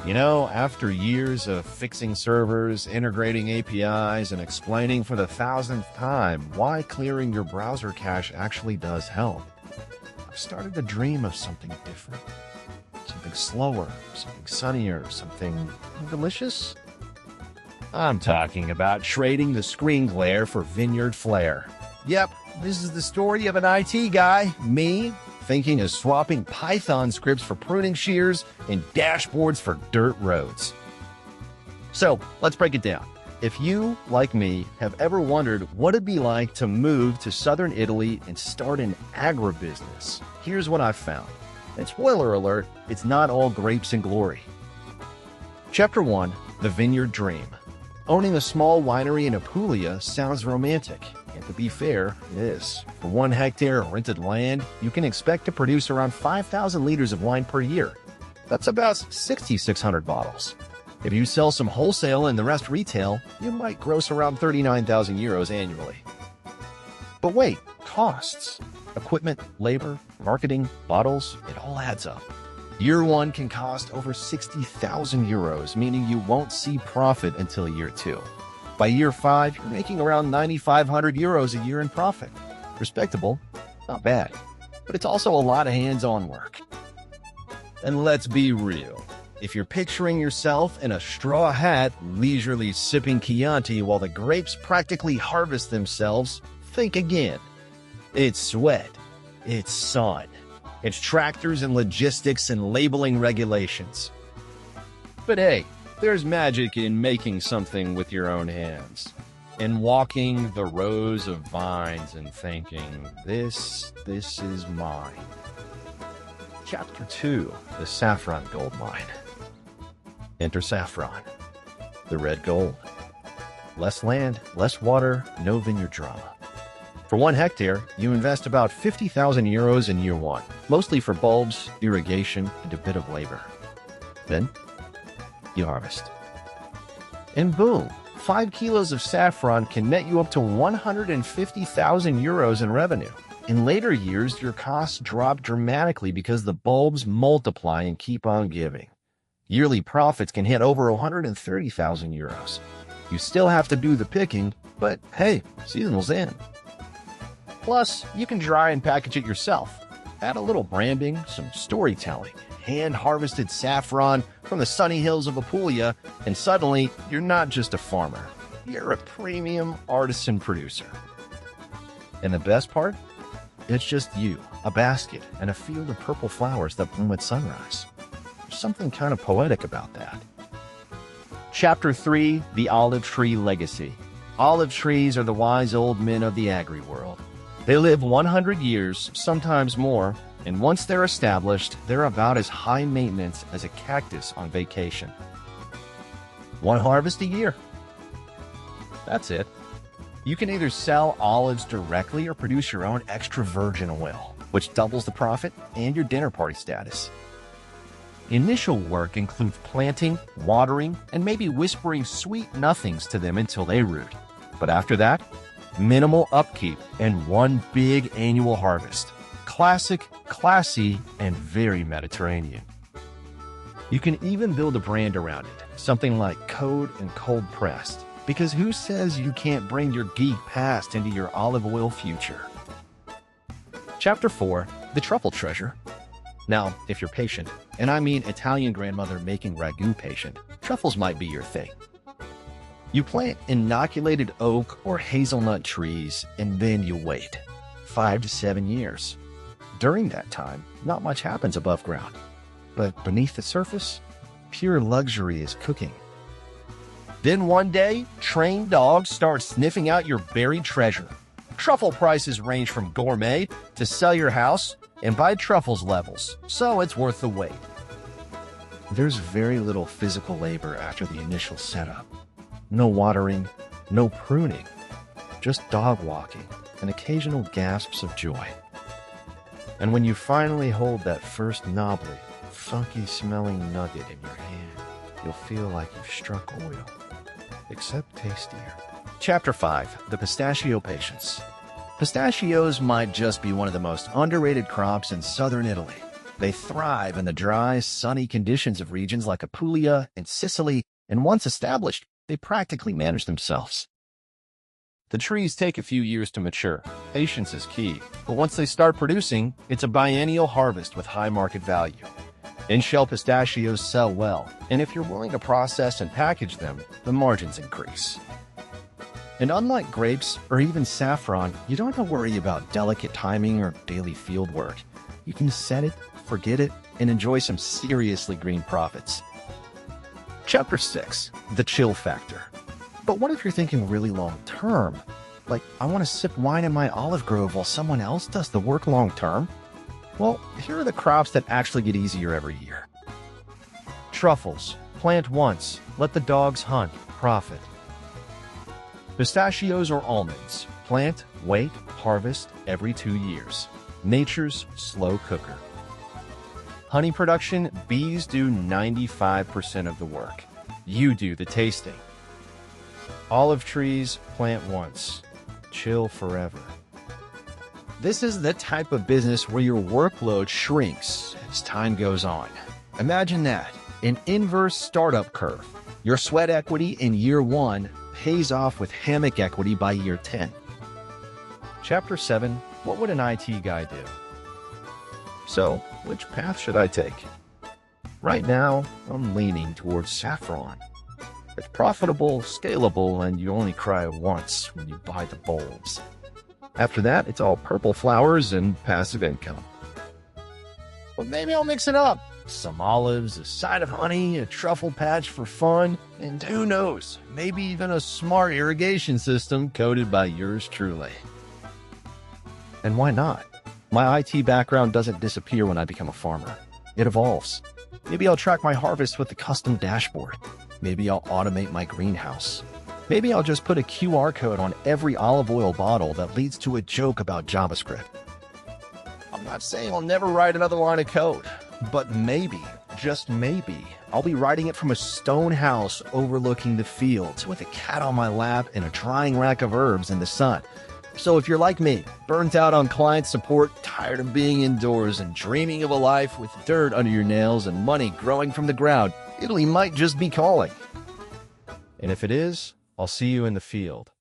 You know, after years of fixing servers, integrating APIs, and explaining for the thousandth time why clearing your browser cache actually does help, I've started to dream of something different. Something slower, something sunnier, something delicious. I'm talking about trading the screen glare for Vineyard flair. Yep, this is the story of an IT guy, me, thinking of swapping Python scripts for pruning shears and dashboards for dirt roads. So let's break it down. If you, like me, have ever wondered what it'd be like to move to southern Italy and start an agribusiness, here's what I've found. And spoiler alert, it's not all grapes and glory. Chapter 1, The Vineyard Dream. Owning a small winery in Apulia sounds romantic, and to be fair, it is. For 1 hectare of rented land, you can expect to produce around 5,000 liters of wine per year. That's about 6,600 bottles. If you sell some wholesale and the rest retail, you might gross around 39,000 euros annually. But wait, costs. Equipment, labor, marketing, bottles, it all adds up. Year 1 can cost over 60,000 euros, meaning you won't see profit until year 2. By year 5, you're making around 9,500 euros a year in profit. Respectable, not bad, but it's also a lot of hands-on work. And let's be real. If you're picturing yourself in a straw hat, leisurely sipping Chianti while the grapes practically harvest themselves, think again. It's sweat. It's sun. It's tractors and logistics and labeling regulations. But hey, there's magic in making something with your own hands. In walking the rows of vines and thinking, this is mine. Chapter 2, The Saffron Gold Mine. Enter Saffron, the red gold. Less land, less water, no vineyard drama. For 1 hectare, you invest about 50,000 euros in year 1, mostly for bulbs, irrigation, and a bit of labor. Then, you harvest. And boom, 5 kilos of saffron can net you up to 150,000 euros in revenue. In later years, your costs drop dramatically because the bulbs multiply and keep on giving. Yearly profits can hit over 130,000 euros. You still have to do the picking, but hey, seasonal's in. Plus, you can dry and package it yourself. Add a little branding, some storytelling, hand-harvested saffron from the sunny hills of Apulia, and suddenly, you're not just a farmer. You're a premium artisan producer. And the best part? It's just you, a basket, and a field of purple flowers that bloom at sunrise. There's something kind of poetic about that. Chapter 3, The Olive Tree Legacy. Olive trees are the wise old men of the agri-world. They live 100 years, sometimes more, and once they're established, they're about as high maintenance as a cactus on vacation. 1 harvest a year. That's it. You can either sell olives directly or produce your own extra virgin oil, which doubles the profit and your dinner party status. Initial work includes planting, watering, and maybe whispering sweet nothings to them until they root. But after that, minimal upkeep and 1 big annual harvest. Classic, classy, and very Mediterranean. You can even build a brand around it, something like Code and Cold Pressed, because who says you can't bring your geek past into your olive oil future? Chapter 4, The Truffle Treasure. Now, if you're patient, and I mean Italian grandmother making ragu patient, truffles might be your thing. You plant inoculated oak or hazelnut trees, and then you wait 5 to 7 years. During that time, not much happens above ground. But beneath the surface, pure luxury is cooking. Then one day, trained dogs start sniffing out your buried treasure. Truffle prices range from gourmet to sell your house and buy truffles levels, so it's worth the wait. There's very little physical labor after the initial setup. No watering, no pruning, just dog walking and occasional gasps of joy. And when you finally hold that first knobbly, funky-smelling nugget in your hand, you'll feel like you've struck oil, except tastier. Chapter 5, The Pistachio Patience. Pistachios might just be one of the most underrated crops in southern Italy. They thrive in the dry, sunny conditions of regions like Apulia and Sicily, and once established, they practically manage themselves. The trees take a few years to mature. Patience is key, but once they start producing, it's a biennial harvest with high market value. In-shell pistachios sell well, and if you're willing to process and package them, the margins increase. And unlike grapes or even saffron, you don't have to worry about delicate timing or daily field work. You can set it, forget it, and enjoy some seriously green profits. Chapter 6. The chill factor. But what if you're thinking really long term? Like, I want to sip wine in my olive grove while someone else does the work long term? Well, here are the crops that actually get easier every year. Truffles. Plant once. Let the dogs hunt. Profit. Pistachios or almonds. Plant, wait, harvest every 2 years. Nature's slow cooker. Honey production. Bees do 95% of the work. You do the tasting. Olive trees. Plant once. Chill forever. This is the type of business where your workload shrinks as time goes on. Imagine that, an inverse startup curve. Your sweat equity in year 1 pays off with hammock equity by year 10. Chapter 7. What would an IT guy do? So, which path should I take? Right now, I'm leaning towards Saffron. It's profitable, scalable, and you only cry once when you buy the bulbs. After that, it's all purple flowers and passive income. But maybe I'll mix it up. Some olives, a side of honey, a truffle patch for fun, and who knows, maybe even a smart irrigation system coded by yours truly. And why not? My IT background doesn't disappear when I become a farmer. It evolves. Maybe I'll track my harvest with a custom dashboard. Maybe I'll automate my greenhouse. Maybe I'll just put a QR code on every olive oil bottle that leads to a joke about JavaScript. I'm not saying I'll never write another line of code, but maybe, just maybe, I'll be writing it from a stone house overlooking the fields with a cat on my lap and a drying rack of herbs in the sun. So if you're like me, burnt out on client support, tired of being indoors, and dreaming of a life with dirt under your nails and money growing from the ground, Italy might just be calling. And if it is, I'll see you in the field.